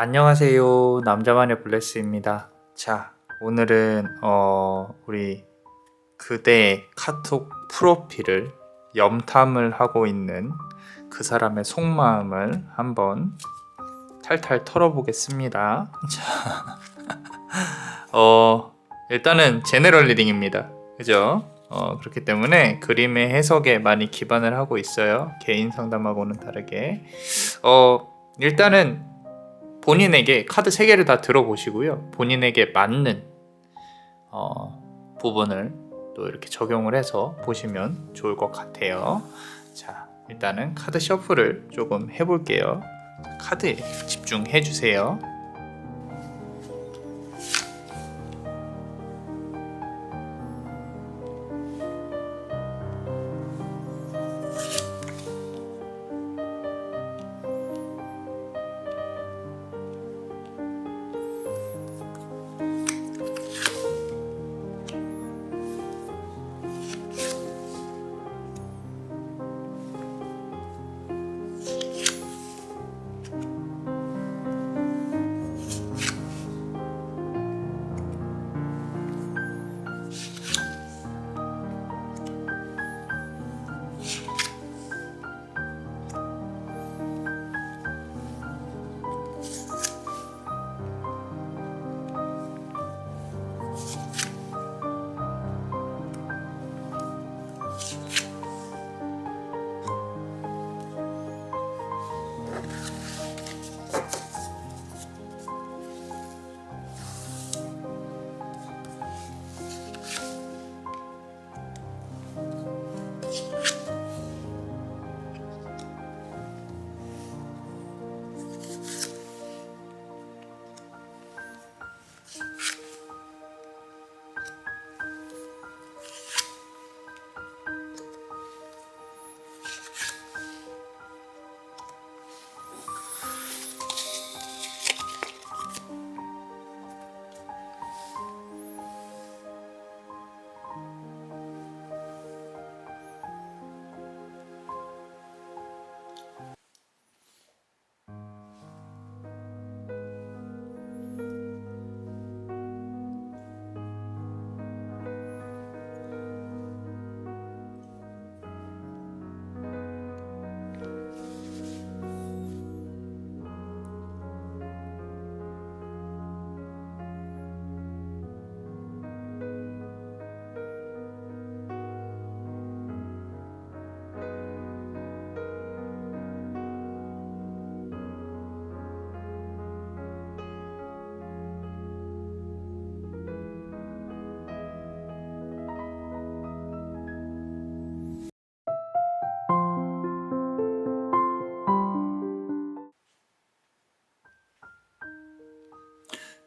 안녕하세요. 남자만의 블레스입니다. 자, 오늘은 우리 그대의 카톡 프로필을 염탐을 하고 있는 그 사람의 속마음을 한번 탈탈 털어보겠습니다. 자, 일단은 제너럴 리딩입니다. 그죠? 그렇기 때문에 그림의 해석에 많이 기반을 하고 있어요. 개인 상담하고는 다르게. 일단은 본인에게 카드 3개를 다 들어보시고요. 본인에게 맞는 부분을 또 이렇게 적용을 해서 보시면 좋을 것 같아요. 자, 일단은 카드 셔플을 조금 해볼게요. 카드에 집중해 주세요.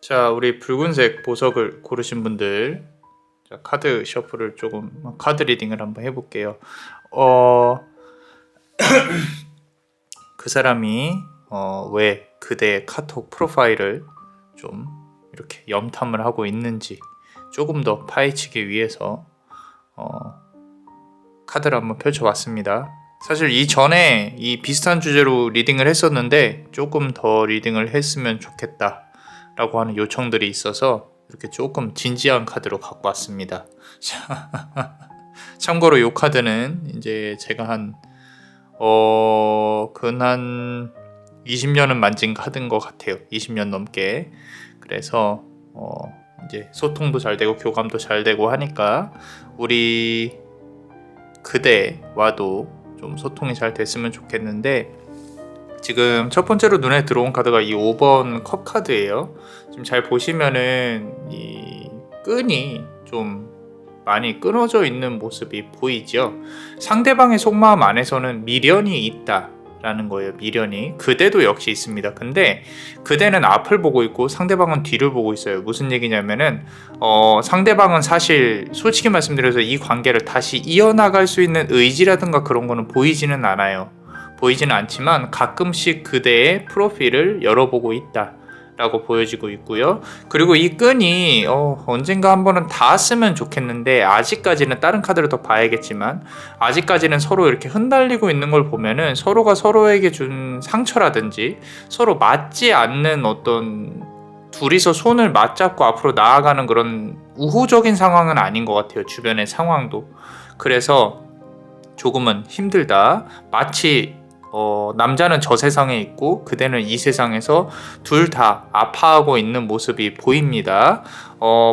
자, 우리 붉은색 보석을 고르신 분들, 자, 카드 셔플을 조금 카드 리딩을 한번 해볼게요. 그 사람이 왜 그대의 카톡 프로파일을 좀 이렇게 염탐을 하고 있는지 조금 더 파헤치기 위해서 카드를 한번 펼쳐봤습니다. 사실 이전에 이 비슷한 주제로 리딩을 했었는데 조금 더 리딩을 했으면 좋겠다 라고 하는 요청들이 있어서 이렇게 조금 진지한 카드로 갖고 왔습니다. 참고로 이 카드는 이제 제가 근 20년은 만진 카드인 것 같아요. 20년 넘게. 그래서 이제 소통도 잘 되고 교감도 잘 되고 하니까 우리 그대와도 좀 소통이 잘 됐으면 좋겠는데, 지금 첫 번째로 눈에 들어온 카드가 이 5번 컵 카드예요. 지금 잘 보시면은 이 끈이 좀 많이 끊어져 있는 모습이 보이죠. 상대방의 속마음 안에서는 미련이 있다라는 거예요. 미련이. 그대도 역시 있습니다. 근데 그대는 앞을 보고 있고 상대방은 뒤를 보고 있어요. 무슨 얘기냐면은 상대방은 사실 솔직히 말씀드려서 이 관계를 다시 이어나갈 수 있는 의지라든가 그런 거는 보이지는 않아요. 보이지는 않지만 가끔씩 그대의 프로필을 열어보고 있다 라고 보여지고 있고요. 그리고 이 끈이 언젠가 한 번은 닿았으면 좋겠는데 아직까지는 다른 카드를 더 봐야겠지만 아직까지는 서로 이렇게 흩날리고 있는 걸 보면은 서로가 서로에게 준 상처라든지 서로 맞지 않는 어떤 둘이서 손을 맞잡고 앞으로 나아가는 그런 우호적인 상황은 아닌 것 같아요. 주변의 상황도. 그래서 조금은 힘들다. 마치 남자는 저 세상에 있고 그대는 이 세상에서 둘 다 아파하고 있는 모습이 보입니다.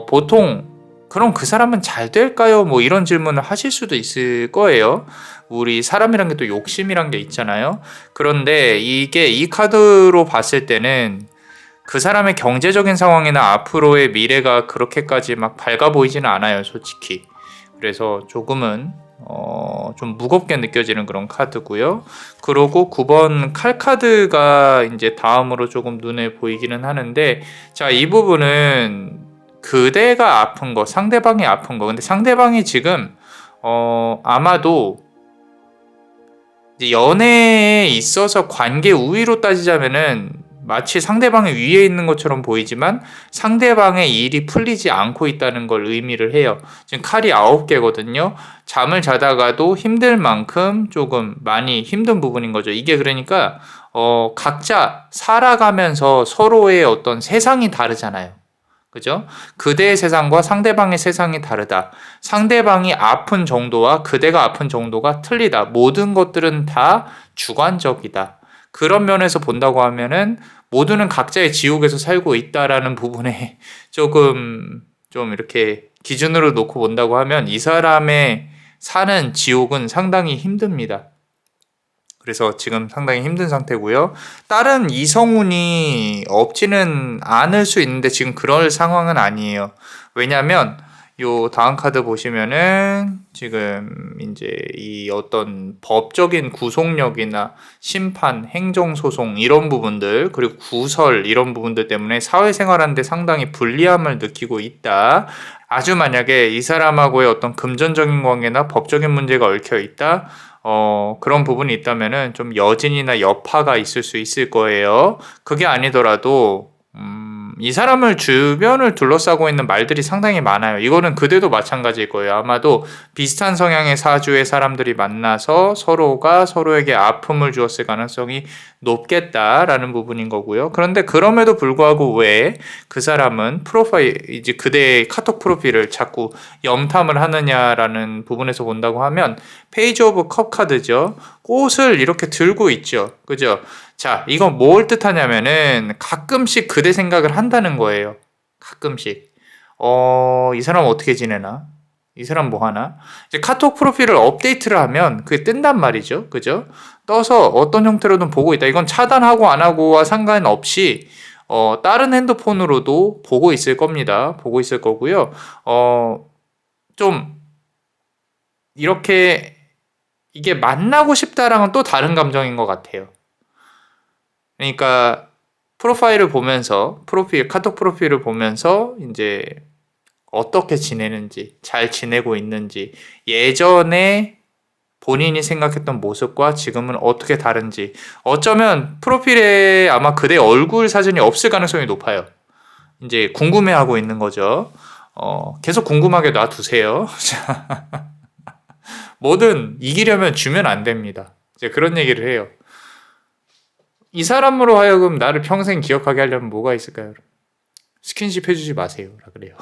보통 그럼 그 사람은 잘 될까요? 뭐 이런 질문을 하실 수도 있을 거예요. 우리 사람이란 게 또 욕심이란 게 있잖아요. 그런데 이게 이 카드로 봤을 때는 그 사람의 경제적인 상황이나 앞으로의 미래가 그렇게까지 막 밝아 보이지는 않아요, 솔직히. 그래서 조금은 좀 무겁게 느껴지는 그런 카드고요. 그리고 9번 칼 카드가 이제 다음으로 조금 눈에 보이기는 하는데, 자, 이 부분은 그대가 아픈 거, 상대방이 아픈 거. 근데 상대방이 지금 아마도 이제 연애에 있어서 관계 우위로 따지자면은 마치 상대방이 위에 있는 것처럼 보이지만 상대방의 일이 풀리지 않고 있다는 걸 의미를 해요. 지금 칼이 9개거든요. 잠을 자다가도 힘들 만큼 조금 많이 힘든 부분인 거죠. 이게 그러니까 각자 살아가면서 서로의 어떤 세상이 다르잖아요. 그죠? 그대의 세상과 상대방의 세상이 다르다. 상대방이 아픈 정도와 그대가 아픈 정도가 틀리다. 모든 것들은 다 주관적이다. 그런 면에서 본다고 하면은 모두는 각자의 지옥에서 살고 있다라는 부분에 조금 좀 이렇게 기준으로 놓고 본다고 하면 이 사람의 사는 지옥은 상당히 힘듭니다. 그래서 지금 상당히 힘든 상태고요. 다른 이성운이 없지는 않을 수 있는데 지금 그럴 상황은 아니에요. 왜냐하면 요 다음 카드 보시면은 지금 이제 이 어떤 법적인 구속력이나 심판, 행정소송 이런 부분들 그리고 구설 이런 부분들 때문에 사회생활하는데 상당히 불리함을 느끼고 있다. 아주 만약에 이 사람하고의 어떤 금전적인 관계나 법적인 문제가 얽혀 있다. 그런 부분이 있다면은 좀 여진이나 여파가 있을 수 있을 거예요. 그게 아니더라도 이 사람을 주변을 둘러싸고 있는 말들이 상당히 많아요. 이거는 그대도 마찬가지일 거예요. 아마도 비슷한 성향의 사주의 사람들이 만나서 서로가 서로에게 아픔을 주었을 가능성이 높겠다라는 부분인 거고요. 그런데 그럼에도 불구하고 왜 그 사람은 이제 그대의 카톡 프로필을 자꾸 염탐을 하느냐라는 부분에서 본다고 하면 페이지 오브 컵 카드죠. 꽃을 이렇게 들고 있죠. 그죠? 자, 이건 뭘 뜻하냐면은 가끔씩 그대 생각을 한다는 거예요. 가끔씩. 이 사람 어떻게 지내나? 이 사람 뭐 하나? 이제 카톡 프로필을 업데이트를 하면 그게 뜬단 말이죠. 그죠? 떠서 어떤 형태로든 보고 있다. 이건 차단하고 안 하고와 상관없이 다른 핸드폰으로도 보고 있을 겁니다. 보고 있을 거고요. 좀 이렇게 이게 만나고 싶다랑은 또 다른 감정인 것 같아요. 그러니까 프로파일을 보면서 카톡 프로필을 보면서 이제 어떻게 지내는지, 잘 지내고 있는지, 예전에 본인이 생각했던 모습과 지금은 어떻게 다른지, 어쩌면 프로필에 아마 그대 얼굴 사진이 없을 가능성이 높아요. 이제 궁금해하고 있는 거죠. 계속 궁금하게 놔두세요. 뭐든 이기려면 주면 안 됩니다. 이제 그런 얘기를 해요. 이 사람으로 하여금 나를 평생 기억하게 하려면 뭐가 있을까요? 스킨십 해주지 마세요. 그래요.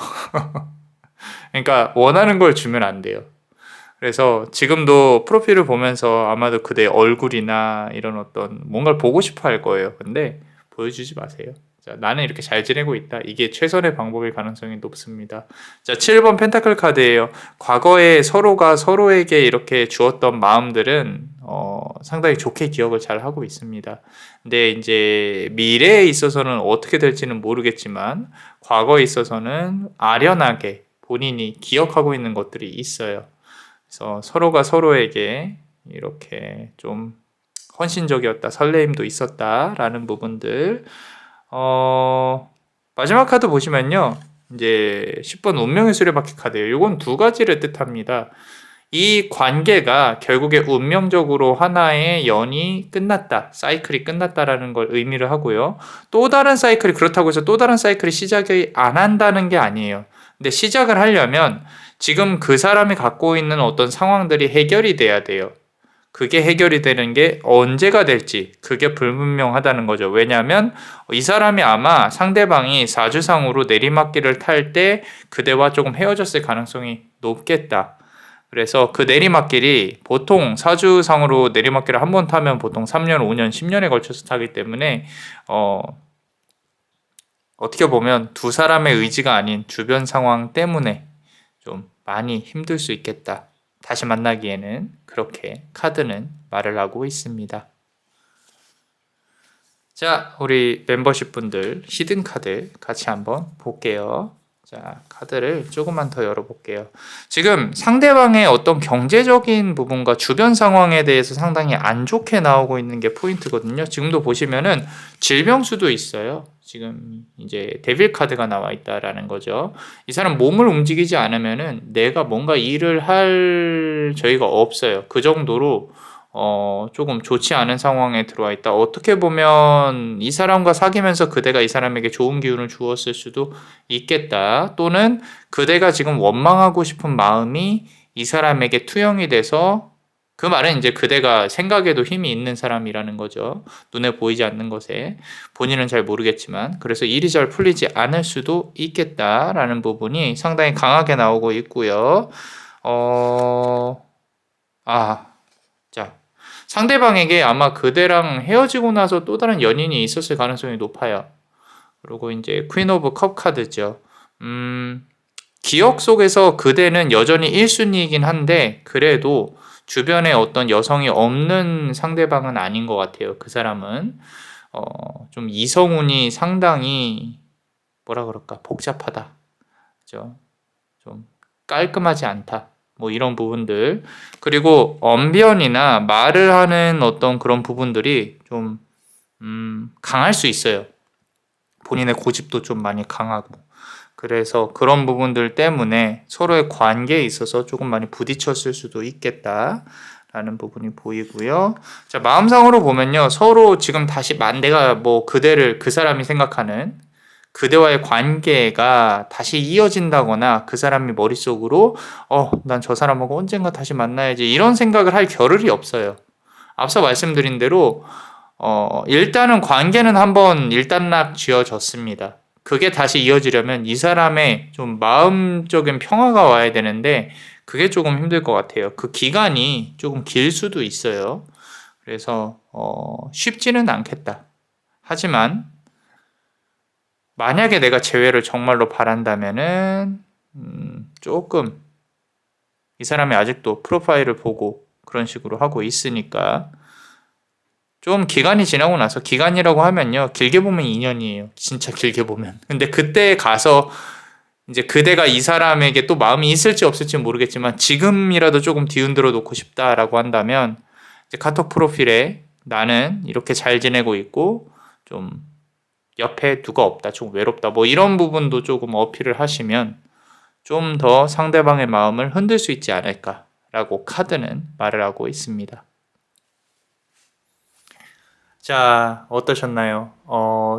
그러니까 원하는 걸 주면 안 돼요. 그래서 지금도 프로필을 보면서 아마도 그대의 얼굴이나 이런 어떤 뭔가를 보고 싶어 할 거예요. 근데 보여주지 마세요. 자, 나는 이렇게 잘 지내고 있다. 이게 최선의 방법일 가능성이 높습니다. 자, 7번 펜타클 카드예요. 과거에 서로가 서로에게 이렇게 주었던 마음들은 상당히 좋게 기억을 잘 하고 있습니다. 근데 이제 미래에 있어서는 어떻게 될지는 모르겠지만 과거에 있어서는 아련하게 본인이 기억하고 있는 것들이 있어요. 그래서 서로가 서로에게 이렇게 좀 헌신적이었다, 설레임도 있었다라는 부분들. 마지막 카드 보시면요. 이제 10번 운명의 수레바퀴 카드예요. 이건 두 가지를 뜻합니다. 이 관계가 결국에 운명적으로 하나의 연이 끝났다, 사이클이 끝났다라는 걸 의미를 하고요. 또 다른 사이클이 그렇다고 해서 또 다른 사이클이 시작이 안 한다는 게 아니에요. 근데 시작을 하려면 지금 그 사람이 갖고 있는 어떤 상황들이 해결이 돼야 돼요. 그게 해결이 되는 게 언제가 될지 그게 불분명하다는 거죠. 왜냐하면 이 사람이 아마 상대방이 사주상으로 내리막길을 탈 때 그대와 조금 헤어졌을 가능성이 높겠다. 그래서 그 내리막길이 보통 사주상으로 내리막길을 한 번 타면 보통 3년, 5년, 10년에 걸쳐서 타기 때문에 어떻게 보면 두 사람의 의지가 아닌 주변 상황 때문에 좀 많이 힘들 수 있겠다. 다시 만나기에는 그렇게 카드는 말을 하고 있습니다. 자, 우리 멤버십 분들 히든 카드 같이 한번 볼게요. 자, 카드를 조금만 더 열어볼게요. 지금 상대방의 어떤 경제적인 부분과 주변 상황에 대해서 상당히 안 좋게 나오고 있는 게 포인트거든요. 지금도 보시면은 질병수도 있어요. 지금 이제 데빌 카드가 나와 있다라는 거죠. 이 사람 몸을 움직이지 않으면은 내가 뭔가 일을 할 저희가 없어요. 그 정도로 조금 좋지 않은 상황에 들어와 있다. 어떻게 보면 이 사람과 사귀면서 그대가 이 사람에게 좋은 기운을 주었을 수도 있겠다. 또는 그대가 지금 원망하고 싶은 마음이 이 사람에게 투영이 돼서 그 말은 이제 그대가 생각에도 힘이 있는 사람이라는 거죠. 눈에 보이지 않는 것에. 본인은 잘 모르겠지만. 그래서 일이 잘 풀리지 않을 수도 있겠다라는 부분이 상당히 강하게 나오고 있고요. 자. 상대방에게 아마 그대랑 헤어지고 나서 또 다른 연인이 있었을 가능성이 높아요. 그리고 이제 퀸 오브 컵 카드죠. 기억 속에서 그대는 여전히 1순위이긴 한데 그래도 주변에 어떤 여성이 없는 상대방은 아닌 것 같아요. 그 사람은 좀 이성운이 상당히 뭐라 그럴까 복잡하다. 그죠? 좀 깔끔하지 않다. 뭐 이런 부분들. 그리고 언변이나 말을 하는 어떤 그런 부분들이 좀 강할 수 있어요. 본인의 고집도 좀 많이 강하고. 그래서 그런 부분들 때문에 서로의 관계에 있어서 조금 많이 부딪혔을 수도 있겠다. 라는 부분이 보이고요. 자, 마음상으로 보면요. 서로 지금 다시 내가 뭐 그대를 그 사람이 생각하는 그대와의 관계가 다시 이어진다거나 그 사람이 머릿속으로 난 저 사람하고 언젠가 다시 만나야지 이런 생각을 할 겨를이 없어요. 앞서 말씀드린 대로 일단은 관계는 한번 일단락 지어졌습니다. 그게 다시 이어지려면 이 사람의 좀 마음적인 평화가 와야 되는데 그게 조금 힘들 것 같아요. 그 기간이 조금 길 수도 있어요. 그래서 쉽지는 않겠다. 하지만 만약에 내가 재회를 정말로 바란다면은 조금 이 사람이 아직도 프로파일을 보고 그런 식으로 하고 있으니까 좀 기간이 지나고 나서 기간이라고 하면요 길게 보면 2년이에요. 진짜 길게 보면. 근데 그때 가서 이제 그대가 이 사람에게 또 마음이 있을지 없을지 모르겠지만 지금이라도 조금 뒤흔들어 놓고 싶다라고 한다면 이제 카톡 프로필에 나는 이렇게 잘 지내고 있고 좀 옆에 누가 없다, 좀 외롭다, 뭐 이런 부분도 조금 어필을 하시면 좀 더 상대방의 마음을 흔들 수 있지 않을까라고 카드는 말을 하고 있습니다. 자, 어떠셨나요?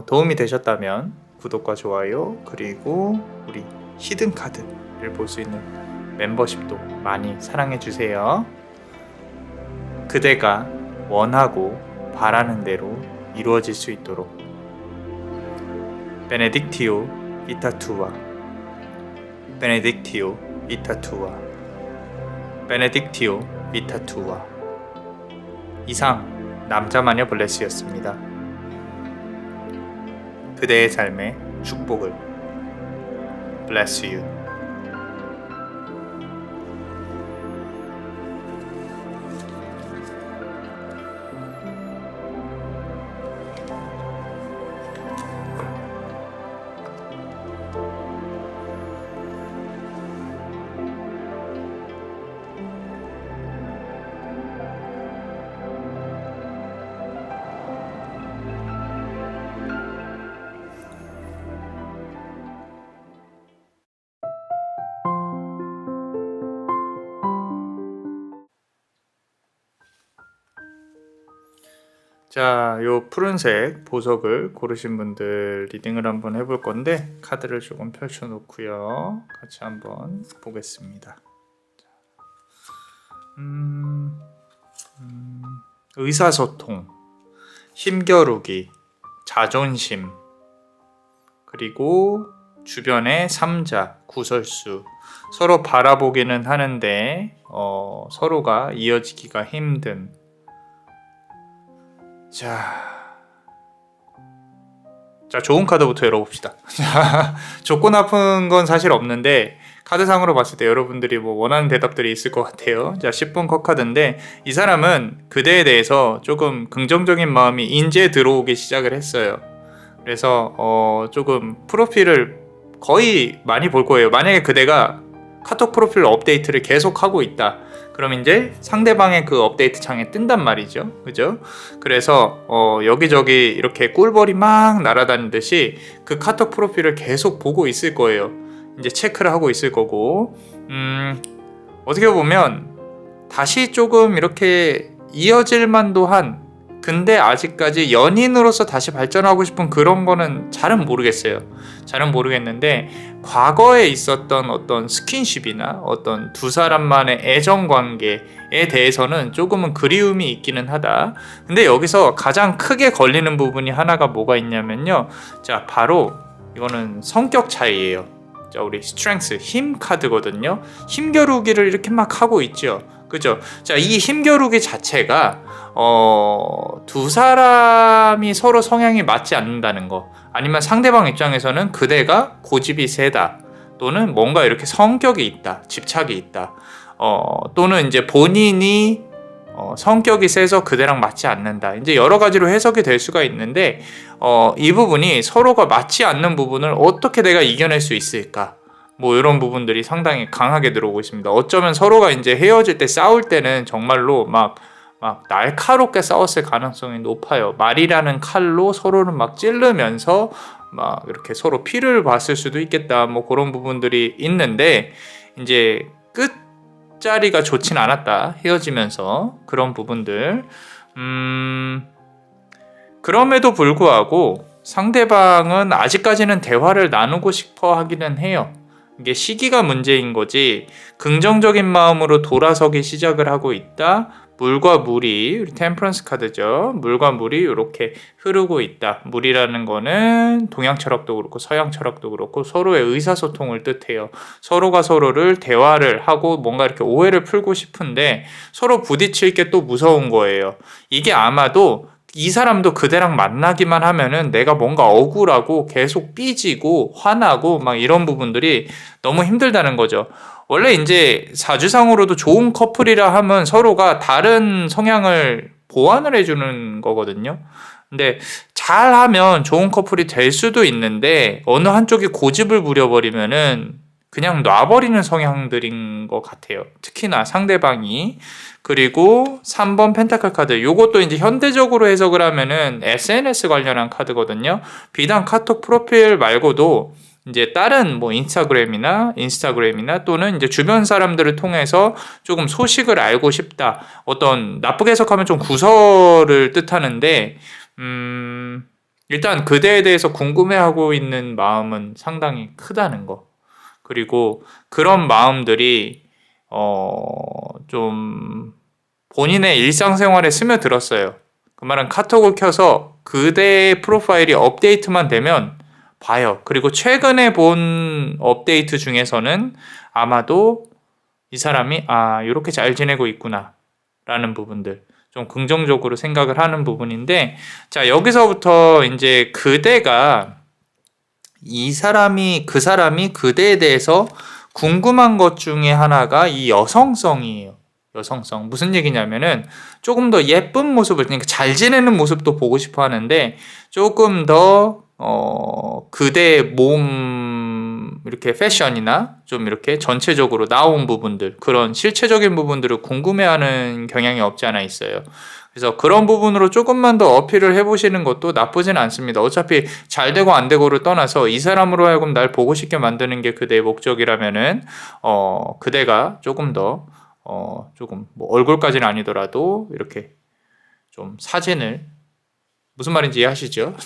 도움이 되셨다면 구독과 좋아요 그리고 우리 히든 카드를 볼 수 있는 멤버십도 많이 사랑해 주세요. 그대가 원하고 바라는 대로 이루어질 수 있도록 베네딕티오 비타투아 베네딕티오 비타투아 베네딕티오 비타투아 이상 남자마녀 블레스였습니다. 그대의 삶에 축복을 Bless you. 자, 요 푸른색 보석을 고르신 분들 리딩을 한번 해볼 건데 카드를 조금 펼쳐 놓고요. 같이 한번 보겠습니다. 의사소통, 힘겨루기, 자존심, 그리고 주변의 삼자, 구설수, 서로 바라보기는 하는데 서로가 이어지기가 힘든. 자, 좋은 카드부터 열어봅시다. 좋고 나쁜 건 사실 없는데 카드상으로 봤을 때 여러분들이 뭐 원하는 대답들이 있을 것 같아요. 자, 10번 컷 카드인데 이 사람은 그대에 대해서 조금 긍정적인 마음이 인제 들어오기 시작을 했어요. 그래서 조금 프로필을 거의 많이 볼 거예요. 만약에 그대가 카톡 프로필 업데이트를 계속 하고 있다. 그럼 이제 상대방의 그 업데이트 창에 뜬단 말이죠. 그죠? 그래서 여기저기 이렇게 꿀벌이 막 날아다니듯이 그 카톡 프로필을 계속 보고 있을 거예요. 이제 체크를 하고 있을 거고, 어떻게 보면 다시 조금 이렇게 이어질 만도 한, 근데 아직까지 연인으로서 다시 발전하고 싶은 그런 거는 잘은 모르겠어요. 잘은 모르겠는데 과거에 있었던 어떤 스킨십이나 어떤 두 사람만의 애정 관계에 대해서는 조금은 그리움이 있기는 하다. 근데 여기서 가장 크게 걸리는 부분이 하나가 뭐가 있냐면요. 자, 바로 이거는 성격 차이예요. 자, 우리 스트렝스, 힘 카드거든요. 힘겨루기를 이렇게 막 하고 있죠. 그죠? 자, 이 힘겨루기 자체가 두 사람이 서로 성향이 맞지 않는다는 거, 아니면 상대방 입장에서는 그대가 고집이 세다, 또는 뭔가 이렇게 성격이 있다, 집착이 있다, 또는 이제 본인이 성격이 세서 그대랑 맞지 않는다. 이제 여러 가지로 해석이 될 수가 있는데 이 부분이 서로가 맞지 않는 부분을 어떻게 내가 이겨낼 수 있을까? 뭐 이런 부분들이 상당히 강하게 들어오고 있습니다. 어쩌면 서로가 이제 헤어질 때 싸울 때는 정말로 막 날카롭게 싸웠을 가능성이 높아요. 말이라는 칼로 서로를 막 찌르면서 막 이렇게 서로 피를 봤을 수도 있겠다. 뭐 그런 부분들이 있는데 이제 끝자리가 좋진 않았다. 헤어지면서 그런 부분들. 그럼에도 불구하고 상대방은 아직까지는 대화를 나누고 싶어 하기는 해요. 이게 시기가 문제인 거지 긍정적인 마음으로 돌아서기 시작을 하고 있다. 물과 물이, 우리 템퍼런스 카드죠. 물과 물이 이렇게 흐르고 있다. 물이라는 거는 동양 철학도 그렇고 서양 철학도 그렇고 서로의 의사소통을 뜻해요. 서로가 서로를 대화를 하고 뭔가 이렇게 오해를 풀고 싶은데 서로 부딪힐 게 또 무서운 거예요. 이게 아마도 이 사람도 그대랑 만나기만 하면은 내가 뭔가 억울하고 계속 삐지고 화나고 막 이런 부분들이 너무 힘들다는 거죠. 원래 이제 사주상으로도 좋은 커플이라 하면 서로가 다른 성향을 보완을 해주는 거거든요. 근데 잘하면 좋은 커플이 될 수도 있는데 어느 한쪽이 고집을 부려버리면은 그냥 놔버리는 성향들인 것 같아요. 특히나 상대방이. 그리고 3번 펜타클 카드. 요것도 이제 현대적으로 해석을 하면은 SNS 관련한 카드거든요. 비단 카톡 프로필 말고도 이제 다른 뭐 인스타그램이나 또는 이제 주변 사람들을 통해서 조금 소식을 알고 싶다. 어떤 나쁘게 해석하면 좀 구설을 뜻하는데 일단 그대에 대해서 궁금해하고 있는 마음은 상당히 크다는 거. 그리고 그런 마음들이 좀 본인의 일상생활에 스며들었어요. 그 말은 카톡을 켜서 그대의 프로파일이 업데이트만 되면 봐요. 그리고 최근에 본 업데이트 중에서는 아마도 이 사람이 이렇게 잘 지내고 있구나 라는 부분들, 좀 긍정적으로 생각을 하는 부분인데, 자, 여기서부터 이제 그대가 그 사람이 그대에 대해서 궁금한 것 중에 하나가 이 여성성이에요. 여성성. 무슨 얘기냐면은 조금 더 예쁜 모습을, 그러니까 잘 지내는 모습도 보고 싶어 하는데 조금 더 그대의 몸 이렇게 패션이나 좀 이렇게 전체적으로 나온 부분들, 그런 실체적인 부분들을 궁금해하는 경향이 없지 않아 있어요. 그래서 그런 부분으로 조금만 더 어필을 해보시는 것도 나쁘진 않습니다. 어차피 잘 되고 안 되고를 떠나서 이 사람으로 하여금 날 보고 싶게 만드는 게 그대의 목적이라면은 그대가 조금 더 조금 뭐 얼굴까지는 아니더라도 이렇게 좀 사진을 무슨 말인지 이해하시죠?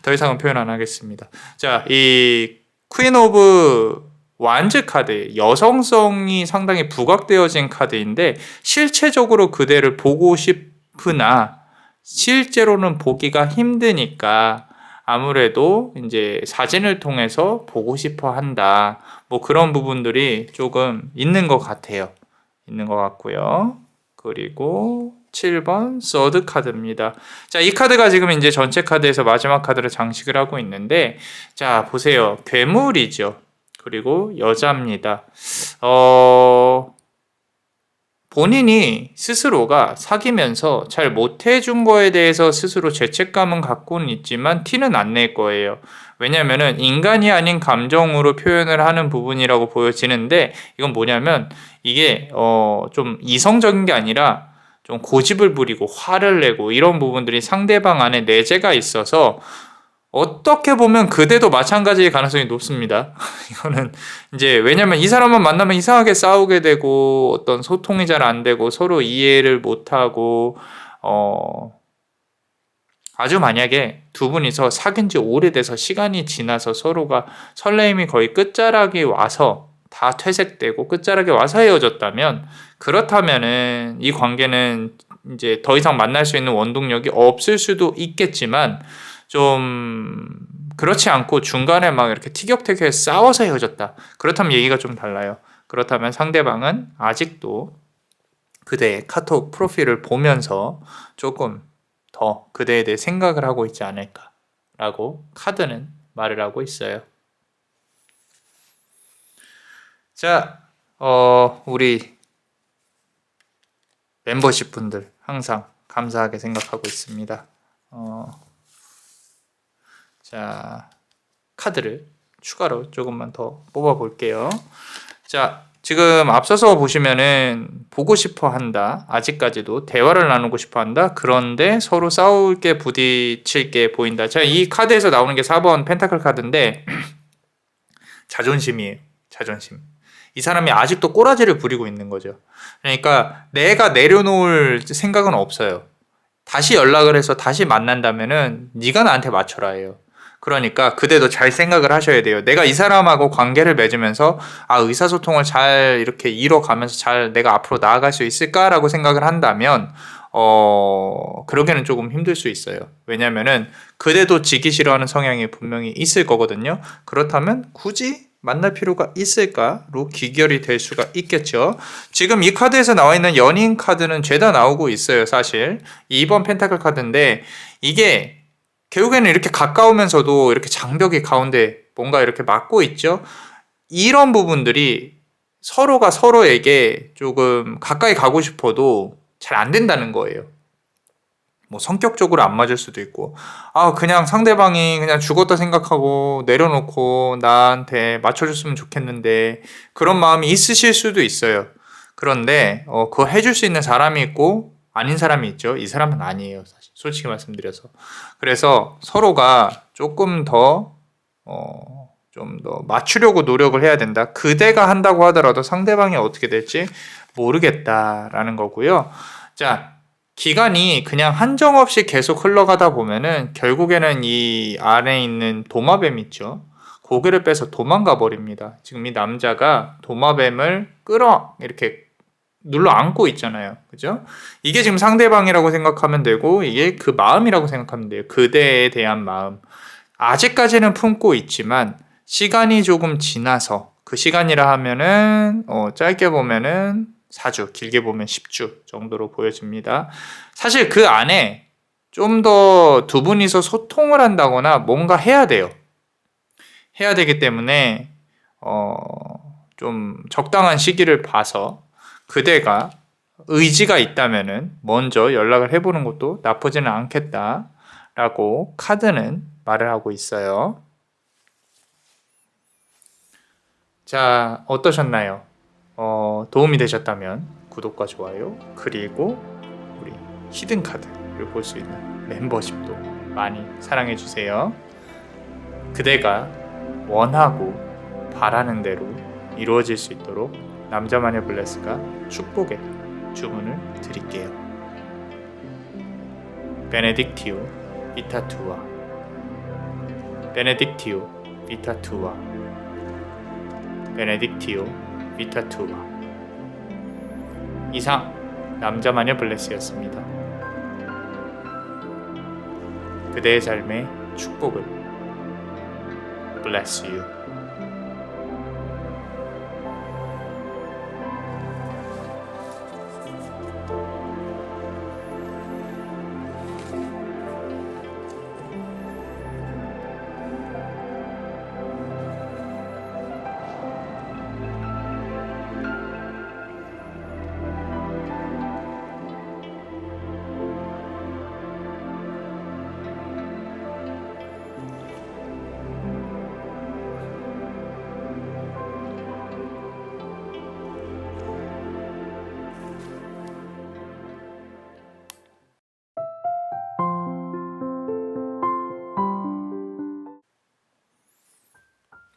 더 이상은 표현 안 하겠습니다. 자, 이 퀸 오브 완즈 카드, 여성성이 상당히 부각되어진 카드인데 실체적으로 그대를 보고 싶으나 실제로는 보기가 힘드니까 아무래도 이제 사진을 통해서 보고 싶어 한다. 뭐 그런 부분들이 조금 있는 것 같아요. 있는 것 같고요. 그리고 7번 서드 카드입니다. 자, 이 카드가 지금 이제 전체 카드에서 마지막 카드를 장식을 하고 있는데, 자, 보세요. 괴물이죠. 그리고 여자입니다. 본인이 스스로가 사귀면서 잘 못해준 거에 대해서 스스로 죄책감은 갖고는 있지만 티는 안 낼 거예요. 왜냐면은 인간이 아닌 감정으로 표현을 하는 부분이라고 보여지는데, 이건 뭐냐면 이게 좀 이성적인 게 아니라 좀 고집을 부리고 화를 내고 이런 부분들이 상대방 안에 내재가 있어서 어떻게 보면 그대도 마찬가지일 가능성이 높습니다. 이거는 이제 왜냐면 이 사람만 만나면 이상하게 싸우게 되고 어떤 소통이 잘 안 되고 서로 이해를 못 하고 아주 만약에 두 분이서 사귄 지 오래돼서 시간이 지나서 서로가 설레임이 거의 끝자락에 와서 다 퇴색되고 끝자락에 와서 헤어졌다면, 그렇다면은 이 관계는 이제 더 이상 만날 수 있는 원동력이 없을 수도 있겠지만 좀 그렇지 않고 중간에 막 이렇게 티격태격해 싸워서 헤어졌다. 그렇다면 얘기가 좀 달라요. 그렇다면 상대방은 아직도 그대의 카톡 프로필을 보면서 조금 더 그대에 대해 생각을 하고 있지 않을까라고 카드는 말을 하고 있어요. 자, 우리 멤버십 분들 항상 감사하게 생각하고 있습니다. 자, 카드를 추가로 조금만 더 뽑아 볼게요. 자, 지금 앞서서 보시면은 보고 싶어 한다. 아직까지도 대화를 나누고 싶어 한다. 그런데 서로 싸울 게 부딪힐 게 보인다. 자, 이 카드에서 나오는 게 4번 펜타클 카드인데 자존심이에요. 자존심. 이 사람이 아직도 꼬라지를 부리고 있는 거죠. 그러니까 내가 내려놓을 생각은 없어요. 다시 연락을 해서 다시 만난다면은 네가 나한테 맞춰라 해요. 그러니까 그대도 잘 생각을 하셔야 돼요. 내가 이 사람하고 관계를 맺으면서 의사소통을 잘 이렇게 이뤄가면서 잘 내가 앞으로 나아갈 수 있을까라고 생각을 한다면 그러기는 조금 힘들 수 있어요. 왜냐면은 그대도 지기 싫어하는 성향이 분명히 있을 거거든요. 그렇다면 굳이 만날 필요가 있을까로 귀결이 될 수가 있겠죠. 지금 이 카드에서 나와 있는 연인 카드는 죄다 나오고 있어요. 사실 2번 펜타클 카드인데 이게 결국에는 이렇게 가까우면서도 이렇게 장벽이 가운데 뭔가 이렇게 막고 있죠. 이런 부분들이 서로가 서로에게 조금 가까이 가고 싶어도 잘 안 된다는 거예요. 뭐 성격적으로 안 맞을 수도 있고 그냥 상대방이 그냥 죽었다 생각하고 내려놓고 나한테 맞춰줬으면 좋겠는데 그런 마음이 있으실 수도 있어요. 그런데 그걸 해줄 수 있는 사람이 있고 아닌 사람이 있죠. 이 사람은 아니에요. 사실 솔직히 말씀드려서. 그래서 서로가 조금 더 좀 더 맞추려고 노력을 해야 된다. 그대가 한다고 하더라도 상대방이 어떻게 될지 모르겠다라는 거고요. 자, 기간이 그냥 한정없이 계속 흘러가다 보면은 결국에는 이 안에 있는 도마뱀 있죠. 고개를 빼서 도망가 버립니다. 지금 이 남자가 도마뱀을 이렇게 눌러 안고 있잖아요. 그죠? 이게 지금 상대방이라고 생각하면 되고 이게 그 마음이라고 생각하면 돼요. 그대에 대한 마음. 아직까지는 품고 있지만 시간이 조금 지나서 그 시간이라 하면은 짧게 보면은 4주, 길게 보면 10주 정도로 보여집니다. 사실 그 안에 좀 더 두 분이서 소통을 한다거나 뭔가 해야 돼요. 해야 되기 때문에 좀 적당한 시기를 봐서 그대가 의지가 있다면은 먼저 연락을 해보는 것도 나쁘지는 않겠다라고 카드는 말을 하고 있어요. 자, 어떠셨나요? 도움이 되셨다면 구독과 좋아요, 그리고 우리 히든 카드를 볼 수 있는 멤버십도 많이 사랑해 주세요. 그대가 원하고 바라는 대로 이루어질 수 있도록 남자마녀 블레스가 축복의 주문을 드릴게요. 베네딕티오 비타 투아, 베네딕티오 비타 투아, 베네딕티오 비타 투아. 이상 남자마녀 블레스였습니다. 그대의 삶의 축복을. Bless you.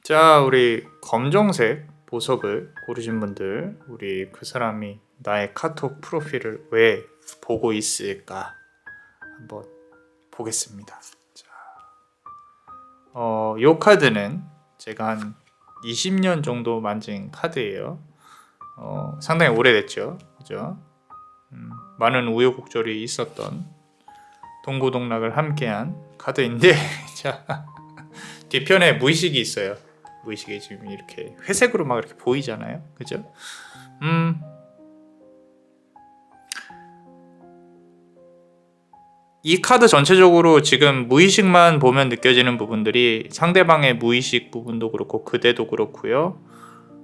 자, 우리 검정색 보석을 고르신 분들, 우리 그 사람이 나의 카톡 프로필을 왜 보고 있을까 한번 보겠습니다. 자, 요 카드는 제가 한 20년 정도 만진 카드예요. 상당히 오래됐죠, 그죠? 많은 우여곡절이 있었던 동고동락을 함께한 카드인데, 자, 뒤편에 무의식이 있어요. 무의식이 지금 이렇게 회색으로 막 이렇게 보이잖아요, 그죠? 이 카드 전체적으로 지금 무의식만 보면 느껴지는 부분들이 상대방의 무의식 부분도 그렇고 그대도 그렇고요.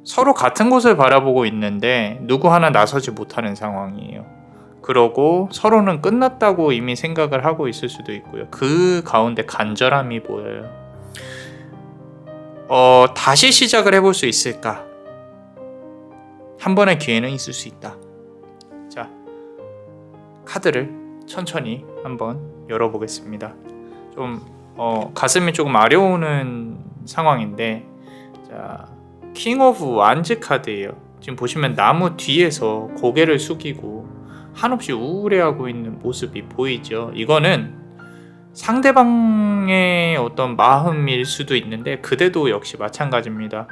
서로 같은 곳을 바라보고 있는데 누구 하나 나서지 못하는 상황이에요. 그러고 서로는 끝났다고 이미 생각을 하고 있을 수도 있고요. 그 가운데 간절함이 보여요. 다시 시작을 해볼 수 있을까? 한 번의 기회는 있을 수 있다. 자, 카드를 천천히 한번 열어보겠습니다. 좀 가슴이 조금 아려오는 상황인데, 자, 킹 오브 완즈 카드예요. 지금 보시면 나무 뒤에서 고개를 숙이고 한없이 우울해하고 있는 모습이 보이죠. 이거는 상대방의 어떤 마음일 수도 있는데 그대도 역시 마찬가지입니다.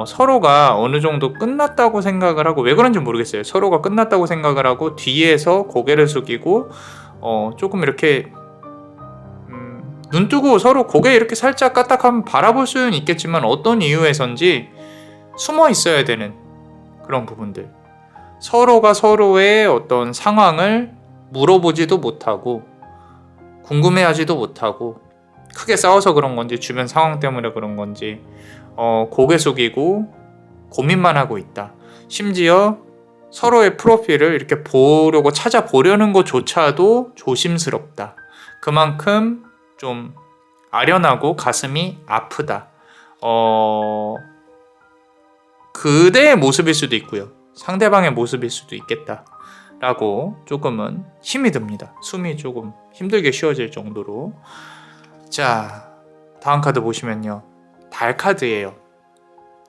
서로가 어느 정도 끝났다고 생각을 하고, 왜 그런지 모르겠어요. 서로가 끝났다고 생각을 하고 뒤에서 고개를 숙이고 조금 이렇게 눈 뜨고 서로 고개 이렇게 살짝 까딱하면 바라볼 수는 있겠지만 어떤 이유에선지 숨어 있어야 되는 그런 부분들, 서로가 서로의 어떤 상황을 물어보지도 못하고 궁금해하지도 못하고, 크게 싸워서 그런 건지 주변 상황 때문에 그런 건지 고개 숙이고 고민만 하고 있다. 심지어 서로의 프로필을 이렇게 보려고 찾아보려는 것조차도 조심스럽다. 그만큼 좀 아련하고 가슴이 아프다. 그대의 모습일 수도 있고요, 상대방의 모습일 수도 있겠다 라고 조금은 힘이 듭니다. 숨이 조금 힘들게 쉬어질 정도로. 자, 다음 카드 보시면요, 달 카드예요.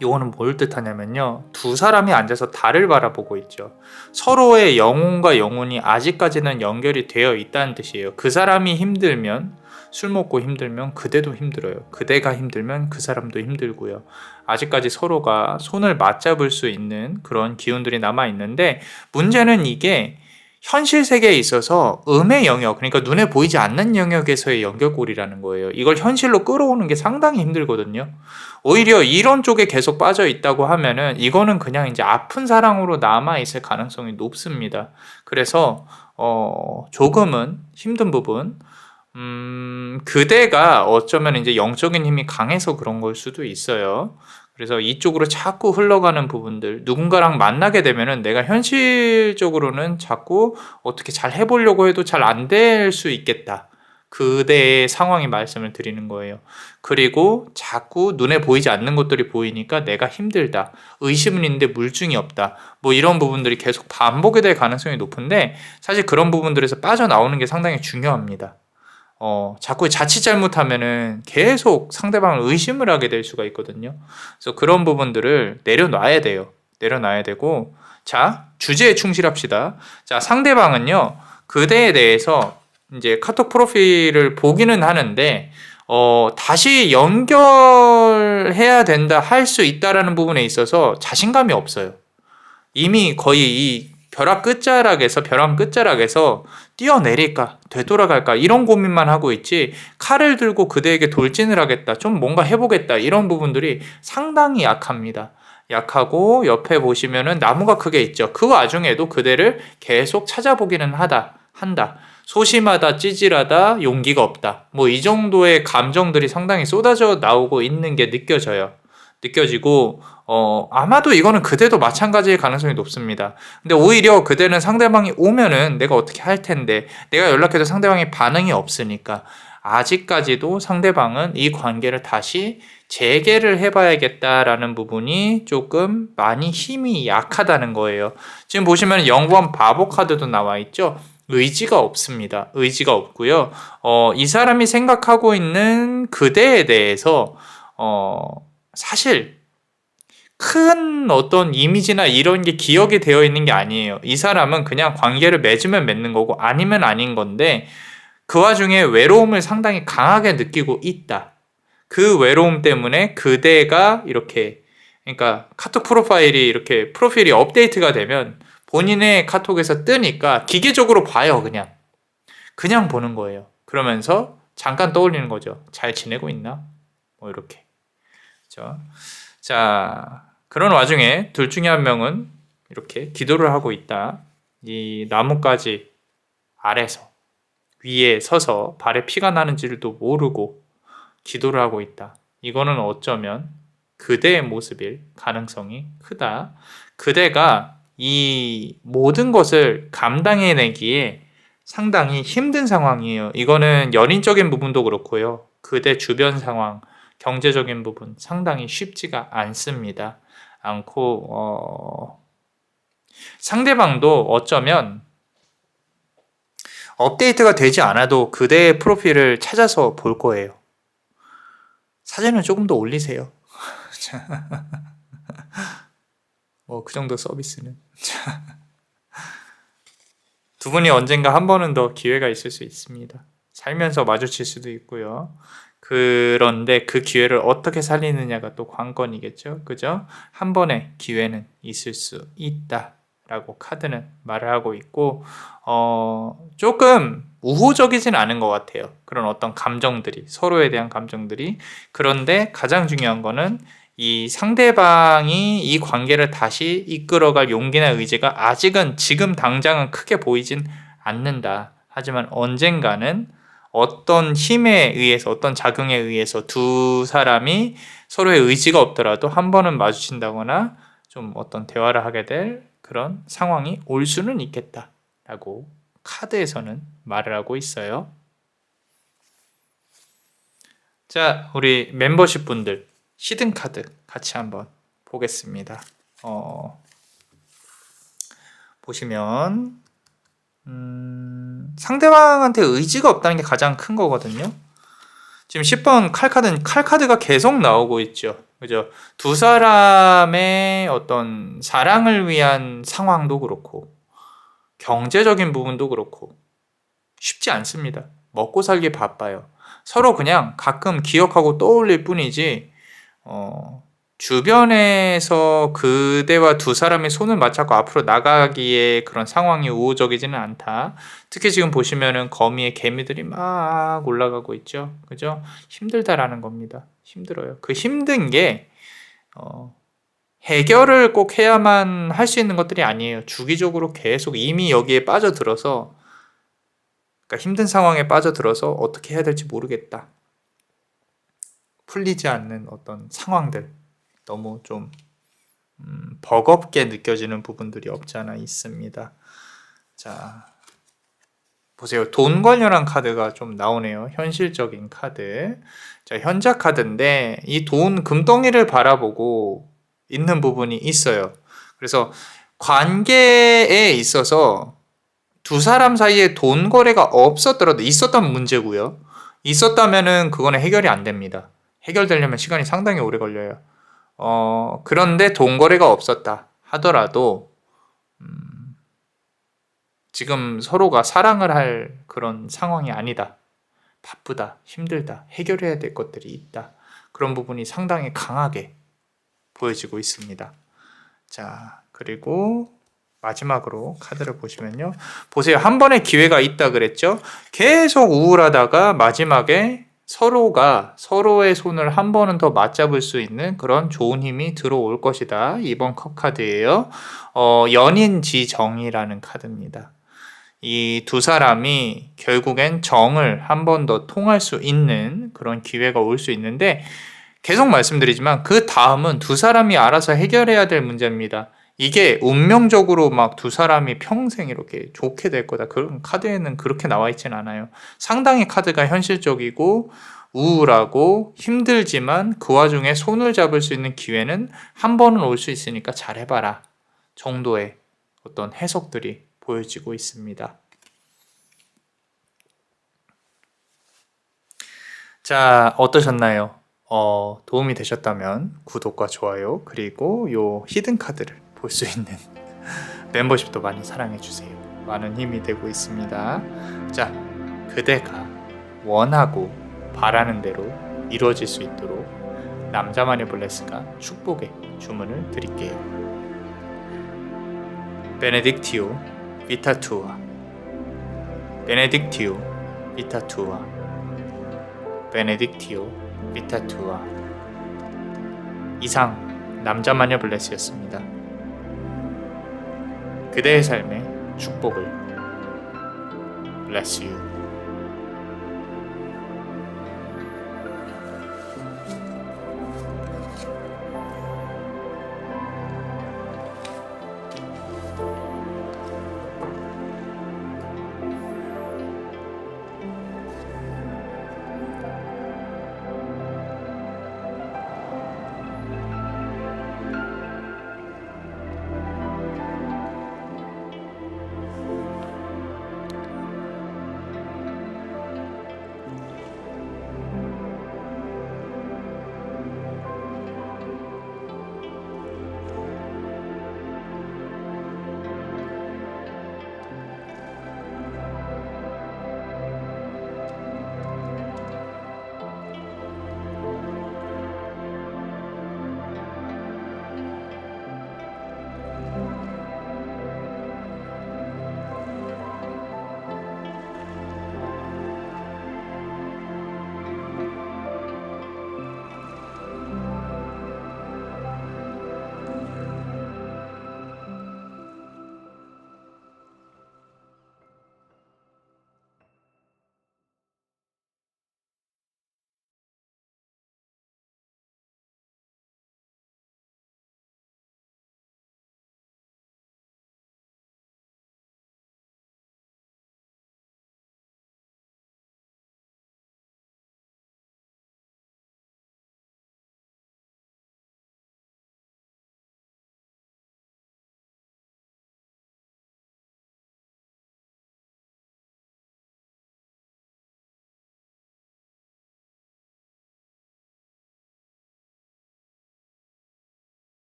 이거는 뭘 뜻하냐면요, 두 사람이 앉아서 달을 바라보고 있죠. 서로의 영혼과 영혼이 아직까지는 연결이 되어 있다는 뜻이에요. 그 사람이 힘들면, 술 먹고 힘들면 그대도 힘들어요. 그대가 힘들면 그 사람도 힘들고요. 아직까지 서로가 손을 맞잡을 수 있는 그런 기운들이 남아 있는데, 문제는 이게 현실 세계에 있어서 음의 영역, 그러니까 눈에 보이지 않는 영역에서의 연결고리라는 거예요. 이걸 현실로 끌어오는 게 상당히 힘들거든요. 오히려 이런 쪽에 계속 빠져 있다고 하면은 이거는 그냥 이제 아픈 사랑으로 남아 있을 가능성이 높습니다. 그래서 조금은 힘든 부분, 그대가 어쩌면 이제 영적인 힘이 강해서 그런 걸 수도 있어요. 그래서 이쪽으로 자꾸 흘러가는 부분들, 누군가랑 만나게 되면은 내가 현실적으로는 자꾸 어떻게 잘 해보려고 해도 잘 안 될 수 있겠다. 그대의 상황이 말씀을 드리는 거예요. 그리고 자꾸 눈에 보이지 않는 것들이 보이니까 내가 힘들다. 의심은 있는데 물증이 없다. 뭐 이런 부분들이 계속 반복이 될 가능성이 높은데, 사실 그런 부분들에서 빠져나오는 게 상당히 중요합니다. 자꾸 자칫 잘못하면은 계속 상대방을 의심을 하게 될 수가 있거든요. 그래서 그런 부분들을 내려놔야 돼요. 내려놔야 되고, 자, 주제에 충실합시다. 자, 상대방은요, 그대에 대해서 이제 카톡 프로필을 보기는 하는데 다시 연결해야 된다, 할 수 있다라는 부분에 있어서 자신감이 없어요. 이미 거의 이 벼랑 끝자락에서 뛰어내릴까, 되돌아갈까, 이런 고민만 하고 있지, 칼을 들고 그대에게 돌진을 하겠다, 좀 뭔가 해보겠다, 이런 부분들이 상당히 약합니다. 약하고, 옆에 보시면은 나무가 크게 있죠. 그 와중에도 그대를 계속 찾아보기는 한다. 소심하다, 찌질하다, 용기가 없다. 뭐 이 정도의 감정들이 상당히 쏟아져 나오고 있는 게 느껴지고, 아마도 이거는 그대도 마찬가지일 가능성이 높습니다. 근데 오히려 그대는 상대방이 오면은 내가 어떻게 할 텐데, 내가 연락해도 상대방이 반응이 없으니까, 아직까지도 상대방은 이 관계를 다시 재개를 해봐야겠다라는 부분이 조금 많이 힘이 약하다는 거예요. 지금 보시면 0번 바보 카드도 나와 있죠? 의지가 없습니다. 의지가 없고요. 이 사람이 생각하고 있는 그대에 대해서, 사실 큰 어떤 이미지나 이런 게 기억이 되어 있는 게 아니에요. 이 사람은 그냥 관계를 맺으면 맺는 거고 아니면 아닌 건데, 그 와중에 외로움을 상당히 강하게 느끼고 있다. 그 외로움 때문에 그대가 이렇게, 그러니까 카톡 프로파일이 이렇게 프로필이 업데이트가 되면 본인의 카톡에서 뜨니까 기계적으로 봐요. 그냥 보는 거예요. 그러면서 잠깐 떠올리는 거죠. 잘 지내고 있나? 뭐 이렇게. 그렇죠? 자, 그런 와중에 둘 중에 한 명은 이렇게 기도를 하고 있다. 이 나뭇가지 아래서, 위에 서서 발에 피가 나는지도 모르고 기도를 하고 있다. 이거는 어쩌면 그대의 모습일 가능성이 크다. 그대가 이 모든 것을 감당해내기에 상당히 힘든 상황이에요. 이거는 연인적인 부분도 그렇고요. 그대 주변 상황, 경제적인 부분 상당히 쉽지가 않습니다. 상대방도 어쩌면 업데이트가 되지 않아도 그대의 프로필을 찾아서 볼 거예요. 사진을 조금 더 올리세요. 뭐 그 정도 서비스는. 두 분이 언젠가 한 번은 더 기회가 있을 수 있습니다. 살면서 마주칠 수도 있고요. 그런데 그 기회를 어떻게 살리느냐가 또 관건이겠죠. 그죠? 한 번의 기회는 있을 수 있다라고 카드는 말을 하고 있고, 조금 우호적이진 않은 것 같아요. 그런 어떤 감정들이, 서로에 대한 감정들이. 그런데 가장 중요한 거는 이 상대방이 이 관계를 다시 이끌어갈 용기나 의지가 아직은, 지금 당장은 크게 보이진 않는다. 하지만 언젠가는 어떤 힘에 의해서, 어떤 작용에 의해서 두 사람이 서로의 의지가 없더라도 한 번은 마주친다거나 좀 어떤 대화를 하게 될 그런 상황이 올 수는 있겠다라고 카드에서는 말을 하고 있어요. 자, 우리 멤버십 분들 히든 카드 같이 한번 보겠습니다. 보시면 상대방한테 의지가 없다는 게 가장 큰 거거든요. 지금 10번 칼카드가 계속 나오고 있죠. 그죠? 두 사람의 어떤 사랑을 위한 상황도 그렇고, 경제적인 부분도 그렇고, 쉽지 않습니다. 먹고 살기 바빠요. 서로 그냥 가끔 기억하고 떠올릴 뿐이지, 주변에서 그대와 두 사람이 손을 맞잡고 앞으로 나가기에 그런 상황이 우호적이지는 않다. 특히 지금 보시면은 거미의 개미들이 막 올라가고 있죠. 그죠? 힘들다라는 겁니다. 힘들어요. 그 힘든 게, 해결을 꼭 해야만 할 수 있는 것들이 아니에요. 주기적으로 계속 이미 여기에 빠져들어서, 그러니까 힘든 상황에 빠져들어서 어떻게 해야 될지 모르겠다. 풀리지 않는 어떤 상황들. 너무 좀 버겁게 느껴지는 부분들이 없지 않아 있습니다. 자, 보세요. 돈 관련한 카드가 좀 나오네요. 현실적인 카드. 자, 현자 카드인데 이 돈 금덩이를 바라보고 있는 부분이 있어요. 그래서 관계에 있어서 두 사람 사이에 돈 거래가 없었더라도 있었다면 문제고요. 있었다면은 그거는 해결이 안 됩니다. 해결되려면 시간이 상당히 오래 걸려요. 그런데 돈 거래가 없었다 하더라도 지금 서로가 사랑을 할 그런 상황이 아니다. 바쁘다, 힘들다, 해결해야 될 것들이 있다. 그런 부분이 상당히 강하게 보여지고 있습니다. 자, 그리고 마지막으로 카드를 보시면요. 보세요. 한 번의 기회가 있다 그랬죠? 계속 우울하다가 마지막에 서로가 서로의 손을 한 번은 더 맞잡을 수 있는 그런 좋은 힘이 들어올 것이다. 이번 컵 카드예요. 연인지정이라는 카드입니다. 이 두 사람이 결국엔 정을 한 번 더 통할 수 있는 그런 기회가 올 수 있는데, 계속 말씀드리지만 그 다음은 두 사람이 알아서 해결해야 될 문제입니다. 이게 운명적으로 막 두 사람이 평생 이렇게 좋게 될 거다. 그런 카드에는 그렇게 나와 있진 않아요. 상당히 카드가 현실적이고 우울하고 힘들지만 그 와중에 손을 잡을 수 있는 기회는 한 번은 올 수 있으니까 잘해봐라 정도의 어떤 해석들이 보여지고 있습니다. 자, 어떠셨나요? 도움이 되셨다면 구독과 좋아요, 그리고 요 히든 카드를 볼 수 있는 멤버십도 많이 사랑해주세요. 많은 힘이 되고 있습니다. 자, 그대가 원하고 바라는 대로 이루어질 수 있도록 남자만의 블레스가 축복의 주문을 드릴게요. 베네딕티오 비타투아, 베네딕티오 비타투아, 베네딕티오 비타투아. 이상 남자마녀 블레스였습니다. 그대의 삶에 축복을. Bless you.